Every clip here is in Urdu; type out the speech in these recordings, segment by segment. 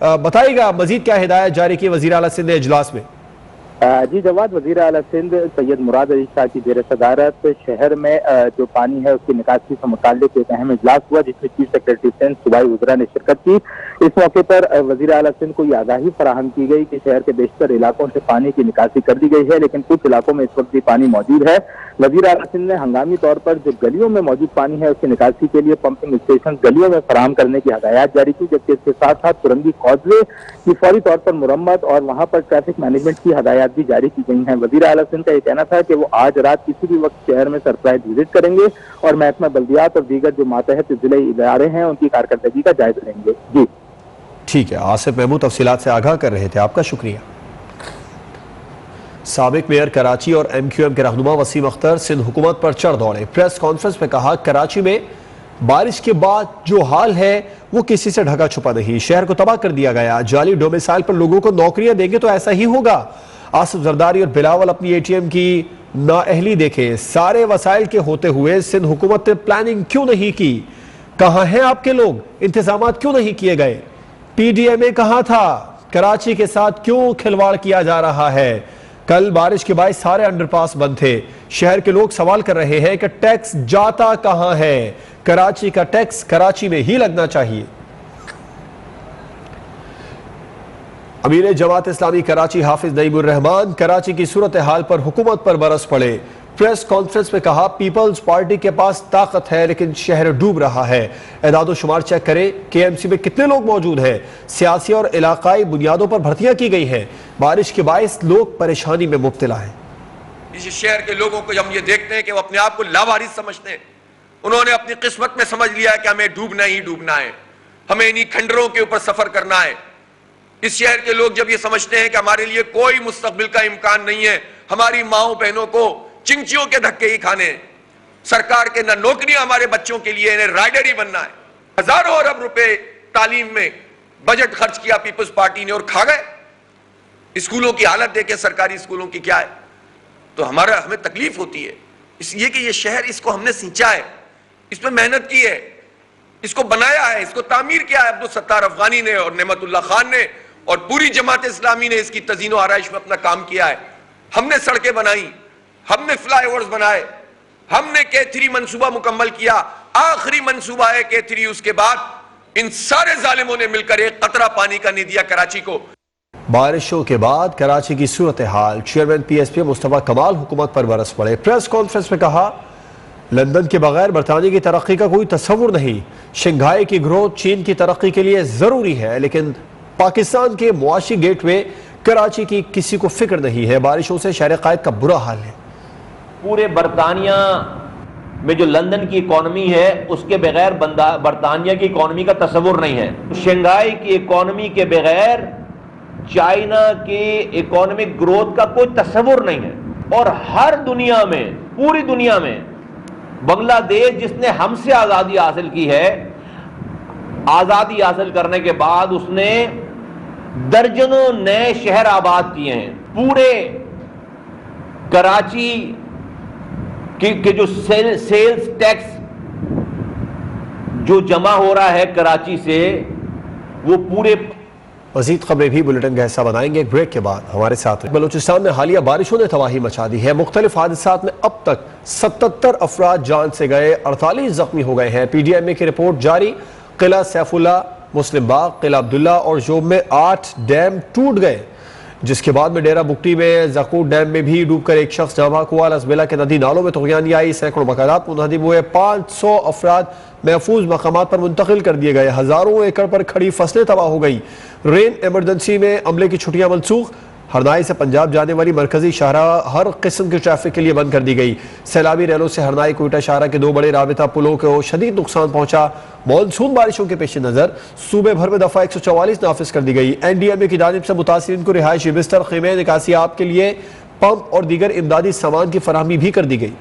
بتائیے گا مزید کیا ہدایت جاری کی وزیر اعلیٰ سندھ نے اجلاس میں؟ جی جواد، وزیر اعلیٰ سندھ سید مراد علی شاہ کی زیر صدارت شہر میں جو پانی ہے اس کی نکاسی سے متعلق ایک اہم اجلاس ہوا، جس میں چیف سیکرٹری سندھ صوبائی وزراء نے شرکت کی۔ اس موقع پر وزیر اعلیٰ سندھ کو یہ آگاہی فراہم کی گئی کہ شہر کے بیشتر علاقوں سے پانی کی نکاسی کر دی گئی ہے، لیکن کچھ علاقوں میں اس وقت بھی پانی موجود ہے۔ وزیر اعلیٰ سندھ نے ہنگامی طور پر جو گلیوں میں موجود پانی ہے اس کی نکاسی کے لیے پمپنگ اسٹیشن گلیوں میں فراہم کرنے کی ہدایات جاری کی، جبکہ اس کے ساتھ ساتھ سرنگی کاؤزوے کی فوری طور پر مرمت اور وہاں پر ٹریفک مینجمنٹ کی ہدایات بھی جاری کی گئی ہیں۔ وزیر اعلیٰ سندھ کا یہ کہنا تھا کہ وہ آج رات کسی بھی وقت شہر میں سرپرائز وزٹ کریں گے اور محکمہ بلدیات اور دیگر جو ماتحت ضلعی ادارے ہیں ان کی کارکردگی کا جائزہ لیں گے۔ جی ٹھیک ہے، آصف محمود تفصیلات سے آگاہ کر رہے تھے، آپ کا شکریہ۔ سابق میئر کراچی اور ایم کیو ایم کے رہنما وسیم اختر سندھ حکومت پر چڑھ دوڑے، پریس کانفرنس میں کہا کراچی میں بارش کے بعد جو حال ہے وہ کسی سے ڈھکا چھپا نہیں، شہر کو تباہ کر دیا گیا، جعلی ڈومیسائل پر لوگوں کو نوکریاں دیں گے تو ایسا ہی ہوگا۔ آصف زرداری اور بلاول اپنی اے ٹی ایم کی نااہلی دیکھیں، سارے وسائل کے ہوتے ہوئے سندھ حکومت نے پلاننگ کیوں نہیں کی؟ کہاں ہیں آپ کے لوگ؟ انتظامات کیوں نہیں کیے گئے؟ پی ڈی ایم اے کہاں تھا؟ کراچی کے ساتھ کیوں کھلواڑ کیا جا رہا ہے؟ کل بارش کے باعث سارے انڈر پاس بند تھے، شہر کے لوگ سوال کر رہے ہیں کہ ٹیکس جاتا کہاں ہے؟ کراچی کا ٹیکس کراچی میں ہی لگنا چاہیے۔ امیر جماعت اسلامی کراچی حافظ نعیم الرحمان کراچی کی صورتحال پر حکومت پر برس پڑے، پریس کانفرنس میں کہا پیپلز پارٹی کے پاس طاقت ہے لیکن شہر ڈوب رہا ہے، اعداد و شمار چیک کریں، کے ایم سی میں کتنے لوگ موجود ہیں، سیاسی اور علاقائی بنیادوں پر بھرتیاں کی گئی ہیں، بارش کے باعث لوگ پریشانی میں مبتلا ہیں۔ اس شہر کے لوگوں کو ہم یہ دیکھتے ہیں کہ وہ اپنے آپ کو لاوارث سمجھتے ہیں، انہوں نے اپنی قسمت میں سمجھ لیا ہے کہ ہمیں ڈوبنا ہی ڈوبنا ہے، ہمیں انہی کھنڈروں کے اوپر سفر کرنا ہے۔ اس شہر کے لوگ جب یہ سمجھتے ہیں کہ ہمارے لیے کوئی مستقبل کا امکان نہیں ہے، ہماری ماؤں بہنوں کو چنچیوں کے دھکے ہی کھانے ہیں، سرکار کے نہ نوکریاں ہمارے بچوں کے لیے انہیں رائڈر ہی بننا ہے، ہزاروں ارب روپے تعلیم میں بجٹ خرچ کیا پیپلز پارٹی نے اور کھا گئے۔ اسکولوں کی حالت دیکھیں سرکاری اسکولوں کی کیا ہے، تو ہمیں تکلیف ہوتی ہے اس لیے کہ یہ شہر اس کو ہم نے سینچا ہے، اس پہ محنت کی ہے، اس کو بنایا ہے، اس کو تعمیر کیا ہے عبدالستار افغانی نے اور نعمت اللہ خان نے اور پوری جماعت اسلامی نے اس کی تزئین و آرائش میں اپنا کام کیا ہے۔ ہم نے سڑکیں بنائیں، ہم نے فلائی اوورز بنائے، ہم نے K3 منصوبہ مکمل کیا، آخری منصوبہ ہے K3، اس کے بعد ان سارے ظالموں نے مل کر ایک قطرہ پانی کا نہیں دیا کراچی کو۔ بارشوں کے بعد کراچی کی صورتحال، چیئرمین پی ایس پی مصطفیٰ کمال حکومت پر برس پڑے، پریس کانفرنس میں کہا لندن کے بغیر برطانیہ کی ترقی کا کوئی تصور نہیں، شنگھائی کی گروتھ چین کی ترقی کے لیے ضروری ہے لیکن پاکستان کے معاشی گیٹ وے کراچی کی کسی کو فکر نہیں ہے، بارشوں سے شہر قائد کا برا حال ہے۔ پورے برطانیہ میں جو لندن کی اکانومی ہے اس کے بغیر برطانیہ کی اکانومی کا تصور نہیں ہے، شنگھائی کی اکانومی کے بغیر چائنا کی اکانومک گروتھ کا کوئی تصور نہیں ہے، اور ہر دنیا میں، پوری دنیا میں بنگلہ دیش جس نے ہم سے آزادی حاصل کی ہے، آزادی حاصل کرنے کے بعد اس نے درجنوں نئے شہر آباد کیے ہیں، پورے کراچی کے جو سیلز ٹیکس جو جمع ہو رہا ہے کراچی سے وہ پورے۔ مزید خبریں بھی بلیٹن کا حصہ بنائیں گے ایک بریک کے بعد، ہمارے ساتھ۔ بلوچستان میں حالیہ بارشوں نے تباہی مچا دی ہے، مختلف حادثات میں اب تک 77 افراد جان سے گئے، 48 زخمی ہو گئے ہیں، پی ڈی ایم اے کی رپورٹ جاری، قلعہ سیف اللہ، مسلم باغ، قلعہ عبداللہ اور جوب میں 8 ڈیم ٹوٹ گئے، جس کے بعد میں ڈیرہ بگٹی میں زقوٹ ڈیم میں بھی ڈوب کر ایک شخص جاں بحق ہوا، لسبیلا کے ندی نالوں میں طغیانی آئی، سینکڑوں مکانات منہدم ہوئے، 500 افراد محفوظ مقامات پر منتقل کر دیے گئے، ہزاروں ایکڑ پر کھڑی فصلیں تباہ ہو گئی، رین ایمرجنسی میں عملے کی چھٹیاں منسوخ، ہرنائی سے پنجاب جانے والی مرکزی شاہراہ ہر قسم کے ٹریفک کے لیے بند کر دی گئی، سیلابی ریلوں سے ہرنائی کوئٹہ شاہراہ کے 2 بڑے رابطہ پلوں کو شدید نقصان پہنچا، مانسون بارشوں کے پیش نظر صوبے بھر میں دفعہ 144 نافذ کر دی گئی، این ڈی ایم اے کی جانب سے متاثرین کو رہائشی بستر، خیمے، نکاسی آب کے لیے پمپ اور دیگر امدادی سامان کی فراہمی بھی کر دی گئی۔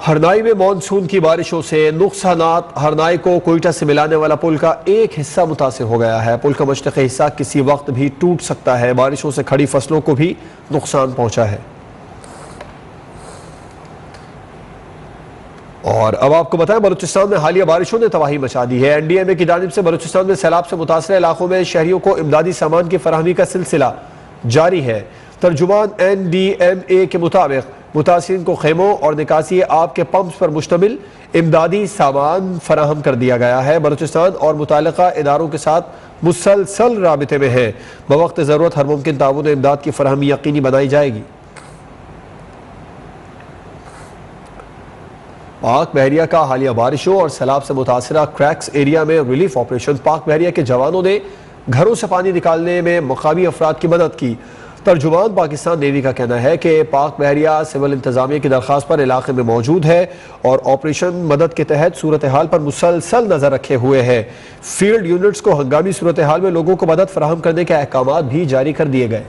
ہرنائی میں مانسون کی بارشوں سے نقصانات، ہرنائی کو کوئٹہ سے ملانے والا پل کا ایک حصہ متاثر ہو گیا ہے، پل کا مشرقی حصہ کسی وقت بھی ٹوٹ سکتا ہے، بارشوں سے کھڑی فصلوں کو بھی نقصان پہنچا ہے۔ اور اب آپ کو بتائیں بلوچستان میں حالیہ بارشوں نے تباہی مچا دی ہے۔ NDMA کی جانب سے بلوچستان میں سیلاب سے متاثرہ علاقوں میں شہریوں کو امدادی سامان کی فراہمی کا سلسلہ جاری ہے۔ ترجمان NDMA کے مطابق متاثرین کو خیموں اور نکاسی آب کے پمپس پر مشتمل امدادی سامان فراہم کر دیا گیا ہے۔ بلوچستان اور متعلقہ اداروں کے ساتھ مسلسل رابطے میں ہے۔ بوقت ضرورت ہر ممکن تعاون و امداد کی فراہمی یقینی بنائی جائے گی۔ پاک بحریہ کا حالیہ بارشوں اور سیلاب سے متاثرہ کریکس ایریا میں ریلیف آپریشن۔ پاک بحریہ کے جوانوں نے گھروں سے پانی نکالنے میں مقامی افراد کی مدد کی۔ ترجمان پاکستان نیوی کا کہنا ہے کہ پاک بحریہ سول انتظامیہ کی درخواست پر علاقے میں موجود ہے اور آپریشن مدد کے تحت صورتحال پر مسلسل نظر رکھے ہوئے ہے۔ فیلڈ یونٹس کو ہنگامی صورتحال میں لوگوں کو مدد فراہم کرنے کے احکامات بھی جاری کر دیے گئے۔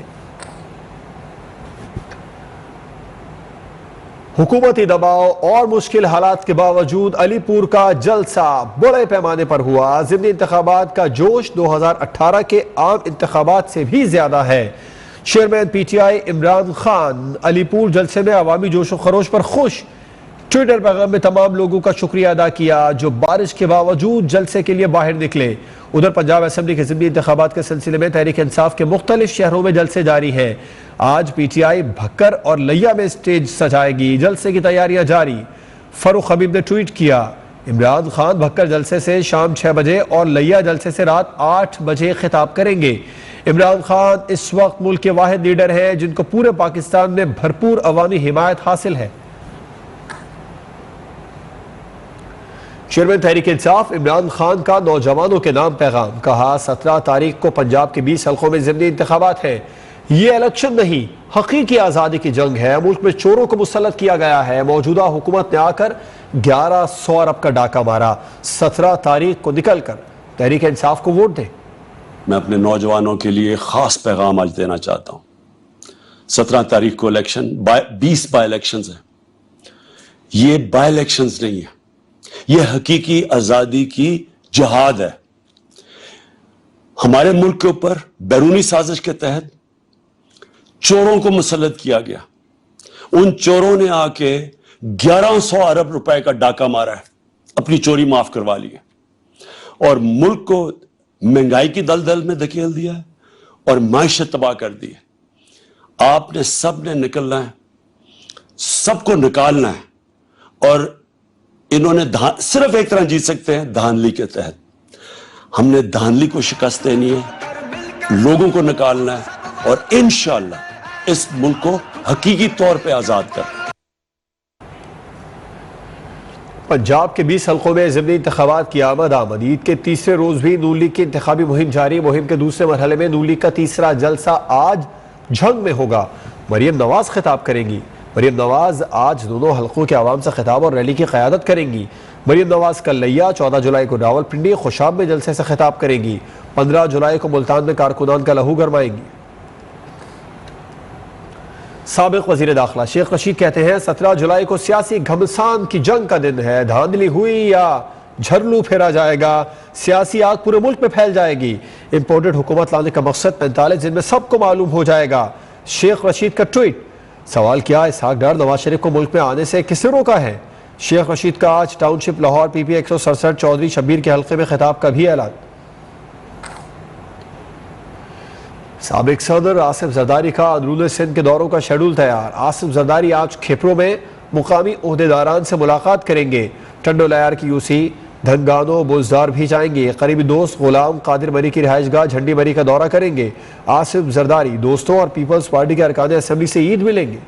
حکومتی دباؤ اور مشکل حالات کے باوجود علی پور کا جلسہ بڑے پیمانے پر ہوا۔ ضمنی انتخابات کا جوش 2018 کے عام انتخابات سے بھی زیادہ ہے۔ چیئرمین PTI عمران خان علی پور جلسے میں عوامی جوش و خروش پر خوش۔ ٹویٹر پیغام میں تمام لوگوں کا شکریہ ادا کیا جو بارش کے باوجود جلسے کے لیے باہر نکلے۔ ادھر پنجاب اسمبلی کے ضمنی انتخابات کے سلسلے میں تحریک انصاف کے مختلف شہروں میں جلسے جاری ہیں۔ آج PTI بھکر اور لیا میں سٹیج سجائے گی۔ جلسے کی تیاریاں جاری۔ فاروق حبیب نے ٹویٹ کیا، عمران خان بھکر جلسے سے شام 6 بجے اور لیا جلسے سے رات 8 بجے خطاب کریں گے۔ عمران خان اس وقت ملک کے واحد لیڈر ہیں جن کو پورے پاکستان میں بھرپور عوامی حمایت حاصل ہے۔ چیئرمین تحریک انصاف عمران خان کا نوجوانوں کے نام پیغام، کہا 17 تاریخ کو پنجاب کے 20 حلقوں میں ضمنی انتخابات ہیں۔ یہ الیکشن نہیں، حقیقی آزادی کی جنگ ہے۔ ملک میں چوروں کو مسلط کیا گیا ہے۔ موجودہ حکومت نے آ کر 1100 ارب کا ڈاکہ مارا۔ 17 تاریخ کو نکل کر تحریک انصاف کو ووٹ دیں۔ میں اپنے نوجوانوں کے لیے خاص پیغام آج دینا چاہتا ہوں۔ 17 تاریخ کو الیکشن 20 بائی الیکشنز ہیں۔ یہ بائی الیکشنز نہیں ہیں، یہ حقیقی آزادی کی جہاد ہے۔ ہمارے ملک کے اوپر بیرونی سازش کے تحت چوروں کو مسلط کیا گیا۔ ان چوروں نے آ کے 1100 ارب روپے کا ڈاکہ مارا ہے، اپنی چوری معاف کروا لی ہے اور ملک کو مہنگائی کی دلدل میں دھکیل دیا ہے اور معیشت تباہ کر دی ہے۔ آپ نے سب نے نکلنا ہے، سب کو نکالنا ہے اور انہوں نے صرف ایک طرح جیت سکتے ہیں، دھاندلی کے تحت۔ ہم نے دھاندلی کو شکست دینی ہے، لوگوں کو نکالنا ہے اور انشاءاللہ اس ملک کو حقیقی طور پہ آزاد کرنا ہے۔ پنجاب کے 20 حلقوں میں ضمنی انتخابات کی آمد عید کے تیسرے روز بھی نون لیگ کی انتخابی مہم جاری۔ مہم کے دوسرے مرحلے میں نون لیگ کا تیسرا جلسہ آج جھنگ میں ہوگا۔ مریم نواز خطاب کریں گی۔ مریم نواز آج دونوں حلقوں کے عوام سے خطاب اور ریلی کی قیادت کریں گی۔ مریم نواز کل لیا، 14 جولائی کو راولپنڈی خوشاب میں جلسے سے خطاب کریں گی۔ 15 جولائی کو ملتان میں کارکنان کا لہو گرمائیں گی۔ سابق وزیر داخلہ شیخ رشید کہتے ہیں 17 جولائی کو سیاسی گھمسان کی جنگ کا دن ہے۔ دھاندلی ہوئی یا جھرلو پھیرا جائے گا، سیاسی آگ پورے ملک میں پھیل جائے گی۔ امپورٹڈ حکومت لانے کا مقصد 45 دن میں سب کو معلوم ہو جائے گا۔ شیخ رشید کا ٹویٹ۔ سوال کیا اسحاق ڈار نواز شریف کو ملک میں آنے سے کس نے روکا ہے؟ شیخ رشید کا آج ٹاؤن شپ لاہور PPI 167 چودھری شبیر کے حلقے میں خطاب کا بھی اعلان۔ سابق صدر آصف زرداری کا اندرون سندھ کے دوروں کا شیڈول تیار۔ آصف زرداری آج کھیپروں میں مقامی عہدیداران سے ملاقات کریں گے۔ ٹنڈو لیار کی UC دھنگانو بوزدار بھی جائیں گے۔ قریبی دوست غلام قادر مری کی رہائش گاہ جھنڈی مری کا دورہ کریں گے۔ آصف زرداری دوستوں اور پیپلز پارٹی کے ارکان اسمبلی سے عید ملیں گے۔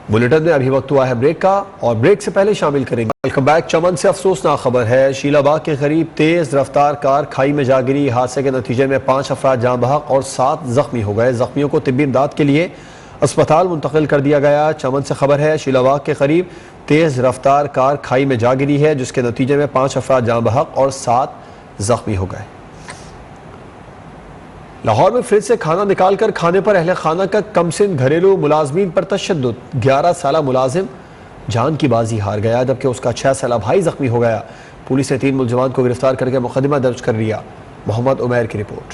بلیٹن میں ابھی وقت ہوا ہے بریک کا اور بریک سے پہلے شامل کریں گے۔ Welcome back. چمن سے افسوسناک خبر ہے، شیلا باغ کے قریب تیز رفتار کار کھائی میں جا گری۔ حادثے کے نتیجے میں 5 افراد جاں بحق اور 7 زخمی ہو گئے۔ زخمیوں کو طبی امداد کے لیے اسپتال منتقل کر دیا گیا۔ چمن سے خبر ہے، شیلا باغ کے قریب تیز رفتار کار کھائی میں جا گری ہے جس کے نتیجے میں 5 افراد جاں بحق اور 7 زخمی ہو گئے۔ لاہور میں فریج سے کھانا نکال کر کھانے پر اہل خانہ کا کمسن گھریلو ملازمین پر تشدد۔ 11 سالہ ملازم جان کی بازی ہار گیا جبکہ اس کا 6 سالہ بھائی زخمی ہو گیا۔ پولیس نے 3 ملزمان کو گرفتار کر کے مقدمہ درج کر لیا۔ محمد عمیر کی رپورٹ۔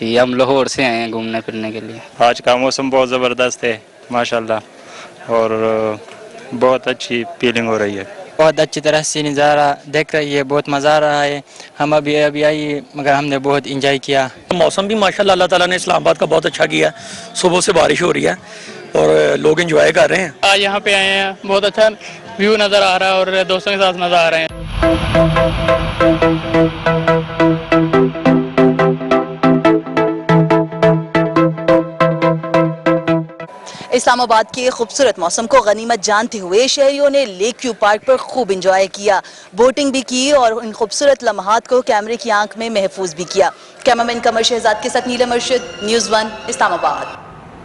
جی ہم لاہور سے آئے ہیں گھومنے پھرنے کے لیے. آج کا موسم بہت زبردست ہے ماشاءاللہ اور بہت اچھی فیلنگ ہو رہی ہے. بہت اچھی طرح سے نظارہ دیکھ رہی ہے, بہت مزہ آ رہا ہے. ہم ابھی آئی مگر ہم نے بہت انجوائے کیا. موسم بھی ماشاءاللہ اللہ تعالیٰ نے اسلام آباد کا بہت اچھا کیا. صبح سے بارش ہو رہی ہے اور لوگ انجوائے کر رہے ہیں. آج یہاں پہ آئے ہیں, بہت اچھا ویو نظر آ رہا ہے اور دوستوں کے ساتھ مزہ آ رہے ہیں. اسلام آباد کے خوبصورت موسم کو غنیمت جانتے ہوئے شہریوں نے لیک ویو پارک پر خوب انجوائے کیا, بوٹنگ بھی کی اور ان خوبصورت لمحات کو کیمرے کی آنکھ میں محفوظ بھی کیا. کیمرامین قمر شہزاد کے ساتھ نیلم ارشد, نیوز 1 اسلام آباد.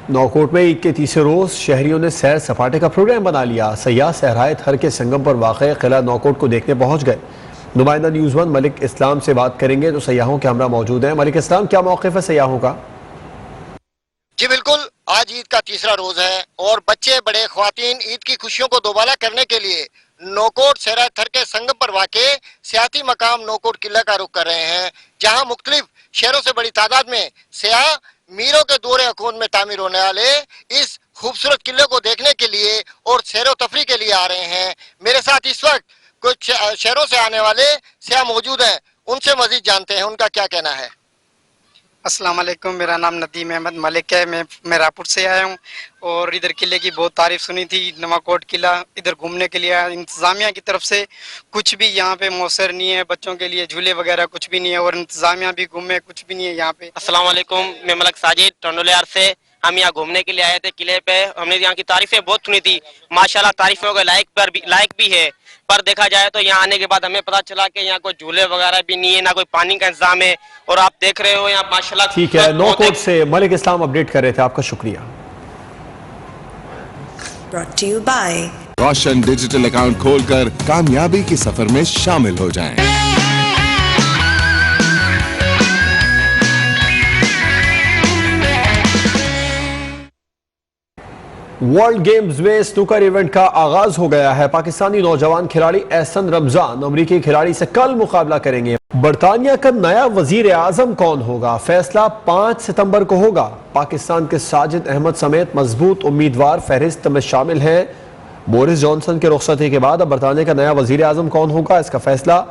نوکوٹ میں عید کے تیسرے روز شہریوں نے سیر سپاٹے کا پروگرام بنا لیا. سیاح صحرائے تھر کے سنگم پر واقع قلعہ نوکوٹ کو دیکھنے پہنچ گئے. نمائندہ نیوز 1 ملک اسلام سے بات کریں گے تو سیاحوں کے ہمراہ موجود ہیں. ملک اسلام, کیا موقف ہے سیاحوں کا؟ جی بالکل, آج عید کا تیسرا روز ہے اور بچے بڑے خواتین عید کی خوشیوں کو دوبالا کرنے کے لیے نوکوٹ صحرائے تھر کے سنگم پر واقع سیاحتی مقام نوکوٹ قلعہ کا رخ کر رہے ہیں, جہاں مختلف شہروں سے بڑی تعداد میں سیاح میروں کے دور اکون میں تعمیر ہونے والے اس خوبصورت قلعے کو دیکھنے کے لیے اور سیر و تفریح کے لیے آ رہے ہیں. میرے ساتھ اس وقت کچھ شہروں سے آنے والے سیاح موجود ہیں, ان سے مزید جانتے ہیں ان کا کیا کہنا ہے. السلام علیکم, میرا نام ندیم احمد ملک ہے, میں راپور سے آیا ہوں اور ادھر قلعے کی بہت تعریف سنی تھی. نواکوٹ قلعہ ادھر گھومنے کے لیے انتظامیہ کی طرف سے کچھ بھی یہاں پہ موثر نہیں ہے, بچوں کے لیے جھولے وغیرہ کچھ بھی نہیں ہے اور انتظامیہ بھی گھومے کچھ بھی نہیں ہے یہاں پہ. السلام علیکم, میں ملک ساجد ٹنڈولیار سے. ہم یہاں گھومنے کے لیے آئے تھے قلعے پہ. ہم نے یہاں کی تعریفیں بہت سنی تھی, ماشاءاللہ تعریفوں کے لائق بھی ہے, پر دیکھا جائے تو یہاں آنے کے بعد ہمیں پتا چلا کہ یہاں کوئی جھولے وغیرہ بھی نہیں ہے, نہ کوئی پانی کا انتظام ہے, اور آپ دیکھ رہے ہو یہاں ماشاءاللہ. ٹھیک ہے, نوکوٹ سے ملک اسلام اپڈیٹ کر رہے تھے, آپ کا شکریہ. Brought to you by روشن ڈیجیٹل اکاؤنٹ کھول کر کامیابی کے سفر میں شامل ہو جائیں. ورلڈ گیمز میں سنوکر ایونٹ کا آغاز ہو گیا ہے. پاکستانی نوجوان کھلاڑی احسن رمضان امریکی کھلاڑی سے کل مقابلہ کریں گے. برطانیہ کا نیا وزیر اعظم کون ہوگا, فیصلہ 5 ستمبر کو ہوگا. پاکستان کے ساجد احمد سمیت مضبوط امیدوار فہرست میں شامل ہیں. بورس جانسن کے رخصتی کے بعد اب برطانیہ کا نیا وزیر اعظم کون ہوگا, اس کا فیصلہ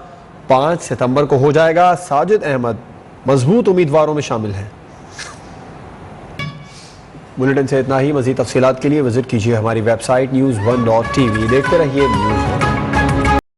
5 ستمبر کو ہو جائے گا. ساجد احمد مضبوط امیدواروں میں شامل ہیں. بلیٹن سے اتنا ہی. مزید تفصیلات کے لیے وزٹ کیجیے ہماری ویب سائٹ news1.tv. دیکھتے رہیے نیوز 1.